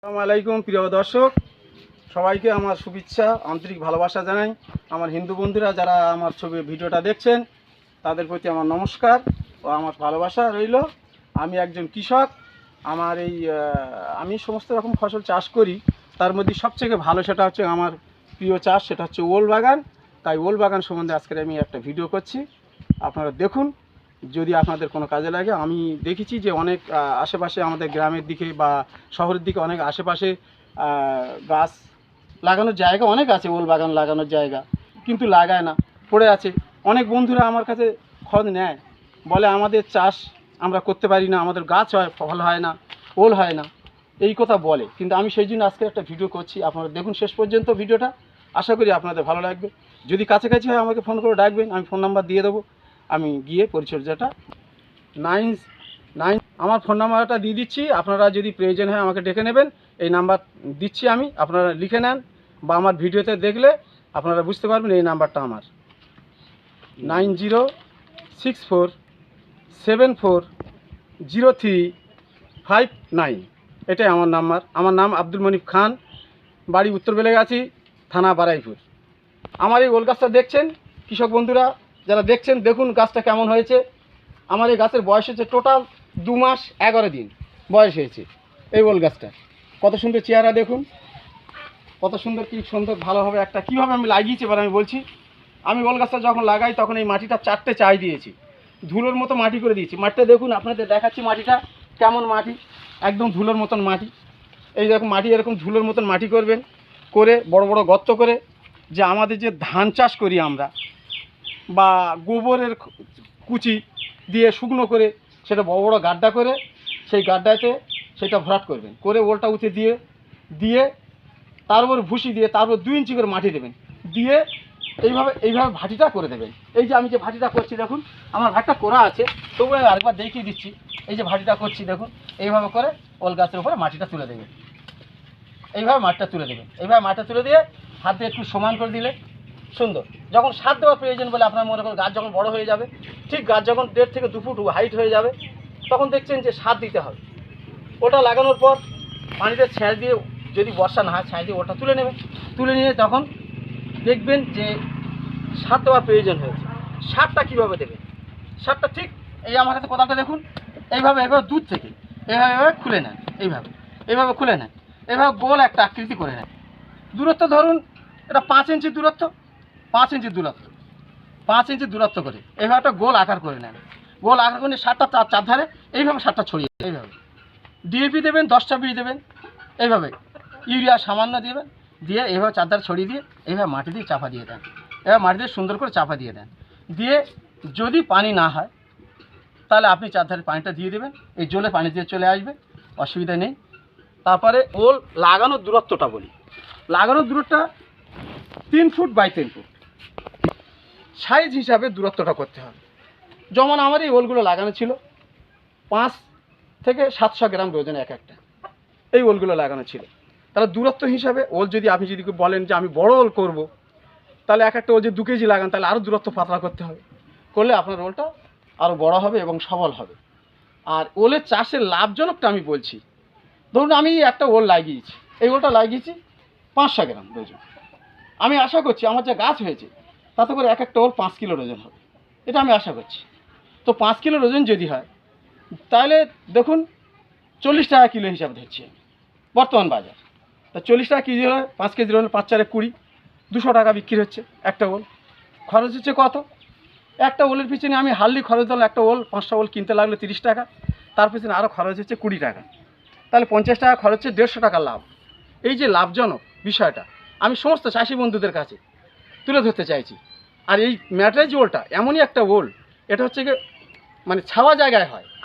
আসসালামু আলাইকুম প্রিয় দর্শক, সবাইকে আমার শুভেচ্ছা আন্তরিক ভালোবাসা জানাই। আমার হিন্দু বন্ধুরা যারা আমার ছবি ভিডিওটা দেখছেন তাদের প্রতি আমার নমস্কার ও আমার ভালোবাসা রইল। আমি একজন কৃষক। আমার আমি সমস্ত রকম ফসল চাষ করি, তার মধ্যে সবথেকে ভালো সেটা হচ্ছে আমার প্রিয় চাষ, সেটা হচ্ছে ওল বাগান। তাই ওল বাগান সম্বন্ধে আজকে আমি একটা ভিডিও করছি, আপনারা দেখুন। যদি আপনাদের কোনো কাজে লাগে। আমি দেখেছি যে অনেক আশেপাশে আমাদের গ্রামের দিকে বা শহরের দিকে অনেক আশেপাশে গাছ লাগানোর জায়গা অনেক আছে, ওল বাগান লাগানোর জায়গা, কিন্তু লাগায় না, পড়ে আছে। অনেক বন্ধুরা আমার কাছে খোঁজ নেয়, বলে আমাদের চাষ আমরা করতে পারি না, আমাদের গাছ হয়, ফল হয় না, ওল হয় না, এই কথা বলে। কিন্তু আমি সেই জন্য আজকে একটা ভিডিও করছি, আপনারা দেখুন শেষ পর্যন্ত ভিডিওটা, আশা করি আপনাদের ভালো লাগবে। যদি কাছাকাছি হয় আমাকে ফোন করে ডাকবেন, আমি ফোন নাম্বার দিয়ে দেবো। আমি গিয়ে পরিচর্যাটা 9 আমার ফোন নাম্বারটা দিয়ে দিচ্ছি, আপনারা যদি প্রয়োজন হয় আমাকে ডেকে নেবেন। এই নাম্বার দিচ্ছি আমি, আপনারা লিখে নেন বা আমার ভিডিওতে দেখলে আপনারা বুঝতে পারবেন এই নাম্বারটা আমার 9064740359। এটাই আমার নাম্বার। আমার নাম আব্দুল মনিফ খান, বাড়ি উত্তর বেলেগাছি, থানা বারাইপুর। আমার এই ওল গাছটা দেখছেন কৃষক বন্ধুরা যারা দেখছেন, দেখুন গাছটা কেমন হয়েছে। আমার এই গাছের বয়স হচ্ছে টোটাল 2 মাস 11 দিন বয়স হয়েছে। এই ওল গাছটা কত সুন্দর চেহারা দেখুন, কত সুন্দর, কি সুন্দর ভালোভাবে একটা কীভাবে আমি লাগিয়েছি এবার আমি বলছি। আমি ওল গাছটা যখন লাগাই তখন এই মাটিটা 4টে চাই দিয়েছি, ধুলোর মতো মাটি করে দিয়েছি। মাটিটা দেখুন, আপনাদের দেখাচ্ছি মাটিটা কেমন মাটি, একদম ধুলোর মতন মাটি। এই দেখুন মাটি এরকম ধুলোর মতন মাটি করবেন, করে বড় বড় গর্ত করে, যে আমাদের যে ধান চাষ করি আমরা বা গোবরের কুচি দিয়ে শুকনো করে সেটা বড় বড় গাড্ডা করে, সেই গাড্ডাতে সেটা ভরাট করবেন, করে ওলটা উঠে দিয়ে দিয়ে তারপর ভুসি দিয়ে তারপর 2 ইঞ্চি করে মাটি দেবেন, দিয়ে এইভাবে ভাটিটা করে দেবেন। এই যে আমি যে ভাটিটা করছি দেখুন, আমার ভাটটা করা আছে, তবু আমি আরেকবার দেখিয়ে দিচ্ছি। এই যে ভাটিটা করছি দেখুন, এইভাবে করে ওল গাছের উপরে মাটিটা তুলে দেবেন, এইভাবে মাটিটা তুলে দেবেন। এইভাবে মাটিটা তুলে দিয়ে হাত দিয়ে একটু সমান করে দিলে সুন্দর। যখন সার দেওয়ার প্রয়োজন বলে আপনার মনে করেন গাছ যখন বড় হয়ে যাবে, ঠিক গাছ যখন 1.5 থেকে 2 ফুট হাইট হয়ে যাবে, তখন দেখছেন যে সার দিতে হবে। ওটা লাগানোর পর পানিতে ছেঁচ দিয়ে, যদি বর্ষা না হয় ছেঁচ দিয়ে ওটা তুলে নেবেন। তুলে নিয়ে তখন দেখবেন যে সার দেওয়ার প্রয়োজন হয়েছে। সারটা কীভাবে দেবেন? সারটা ঠিক এই আমার কাছে কোদালটা দেখুন, এইভাবে দূর থেকে এইভাবে খুলে নেন, এইভাবে খুলে নেন, এইভাবে গোল একটা আকৃতি করে নেন। দূরত্ব ধরুন এটা 5 ইঞ্চি দূরত্ব, 5 ইঞ্চি দূরত্ব, 5 ইঞ্চি দূরত্ব করে এইভাবে একটা গোল আকার করে নেন। গোল আকার করে সারটা চারধারে এইভাবে সারটা ছড়িয়ে এইভাবে ডিএপি দেবেন, 10টা বীজ দেবেন, এইভাবে ইউরিয়া সামান্য দেবেন, দিয়ে এইভাবে চারধারে ছড়িয়ে দিয়ে এইভাবে মাটি দিয়ে চাপা দিয়ে দেন। এবার মাটি দিয়ে সুন্দর করে চাপা দিয়ে দেন, দিয়ে যদি পানি না হয় তাহলে আপনি চারধারে পানিটা দিয়ে দেবেন, এই জলে পানি দিয়ে চলে আসবে, অসুবিধা নেই। তারপরে ওল লাগানোর দূরত্বটা বলি। লাগানোর দূরত্বটা 3 ফুট বাই 3 ফুট সাইজ হিসাবে দূরত্বটা করতে হবে। যেমন আমার এই ওলগুলো লাগানো ছিল 5 থেকে 700 গ্রাম ওজন এক একটা, এই ওলগুলো লাগানো ছিল। তাহলে দূরত্ব হিসাবে ওল যদি আপনি যদি বলেন যে আমি বড় ওল করব, তাহলে এক একটা ওল যে 2 কেজি লাগান, তাহলে আরও দূরত্ব পাতলা করতে হবে, করলে আপনার ওলটা আরও বড় হবে এবং সবল হবে। আর ওলের চাষের লাভজনকটা আমি বলছি। ধরুন আমি একটা ওল লাগিয়েছি, এই ওলটা লাগিয়েছি 500 গ্রাম ওজন। আমি আশা করছি আমার যে গাছ হয়েছে তাতে করে এক একটা ওল 5 কিলোর ওজন হবে, এটা আমি আশা করছি। তো 5 কিলোর ওজন যদি হয় তাহলে দেখুন 40 টাকা কিলো হিসাবে ধরছি আমি বর্তমান বাজার। তা 40 টাকা কেজি হলে 5 কেজির হলে 5 4 20, 200 টাকা বিক্রি হচ্ছে একটা ওল। খরচ হচ্ছে কত? একটা ওলের পিছনে আমি হার্ডলি খরচ দিলাম, একটা ওল 5টা ওল কিনতে লাগলো 30 টাকা, তার পিছনে আরও খরচ হচ্ছে 20 টাকা, তাহলে 50 টাকা খরচ হচ্ছে 150 টাকা লাভ। এই যে লাভজনক বিষয়টা আমি সমস্ত চাষি বন্ধুদের কাছে তুলে ধরতে চাইছি। আর এই ম্যাট্রাইজ ওলটা এমনই একটা ওল, এটা হচ্ছে মানে ছাওয়া জায়গায় হয়।